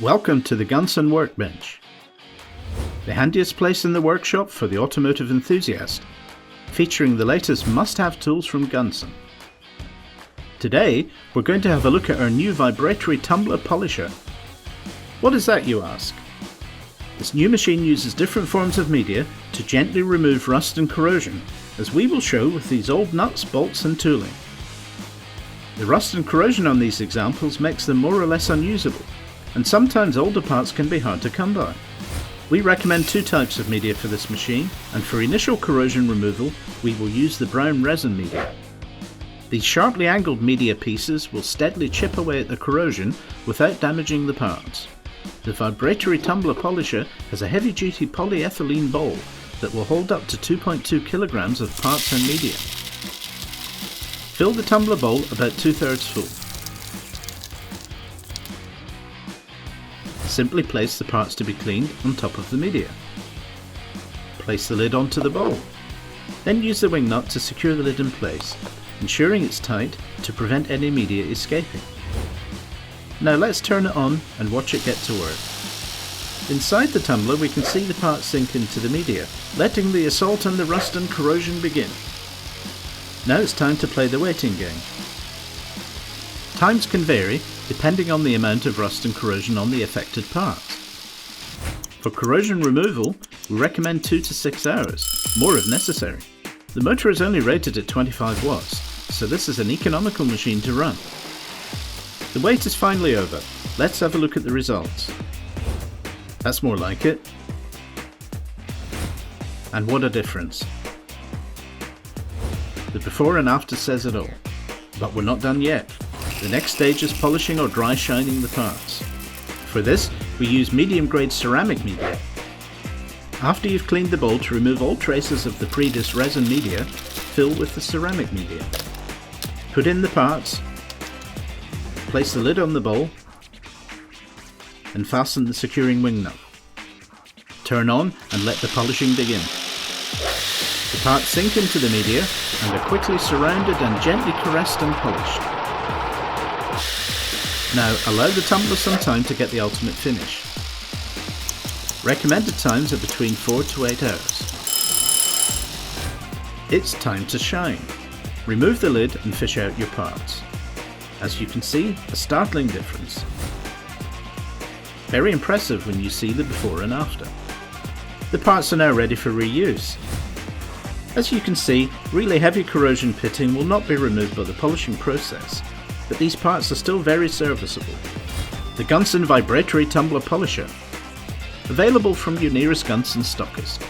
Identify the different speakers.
Speaker 1: Welcome to the Gunson workbench, the handiest place in the workshop for the automotive enthusiast, featuring the latest must-have tools from Gunson. Today we're going to have a look at our new vibratory tumbler polisher. What is that, you ask? This new machine uses different forms of media to gently remove rust and corrosion, as we will show with these old nuts, bolts and tooling. The rust and corrosion on these examples makes them more or less unusable, and sometimes older parts can be hard to come by. We recommend two types of media for this machine, and for initial corrosion removal we will use the brown resin media. These sharply angled media pieces will steadily chip away at the corrosion without damaging the parts. The vibratory tumbler polisher has a heavy-duty polyethylene bowl that will hold up to 2.2 kilograms of parts and media. Fill the tumbler bowl about 2/3 full. Simply place the parts to be cleaned on top of the media. Place the lid onto the bowl. Then use the wing nut to secure the lid in place, ensuring it's tight to prevent any media escaping. Now let's turn it on and watch it get to work. Inside the tumbler we can see the parts sink into the media, letting the assault on the rust and corrosion begin. Now it's time to play the waiting game. Times can vary depending on the amount of rust and corrosion on the affected parts. For corrosion removal, we recommend 2 to 6 hours, more if necessary. The motor is only rated at 25 watts, so this is an economical machine to run. The wait is finally over. Let's have a look at the results. That's more like it. And what a difference. The before and after says it all. But we're not done yet. The next stage is polishing or dry shining the parts. For this, we use medium grade ceramic media. After you've cleaned the bowl to remove all traces of the previous resin media, fill with the ceramic media. Put in the parts, place the lid on the bowl, and fasten the securing wing nut. Turn on and let the polishing begin. The parts sink into the media and are quickly surrounded and gently caressed and polished. Now allow the tumbler some time to get the ultimate finish. Recommended times are between 4 to 8 hours. It's time to shine. Remove the lid and fish out your parts. As you can see, a startling difference. Very impressive when you see the before and after. The parts are now ready for reuse. As you can see, really heavy corrosion pitting will not be removed by the polishing process, but these parts are still very serviceable. The Gunson Vibratory Tumbler Polisher, available from your nearest Gunson stockist.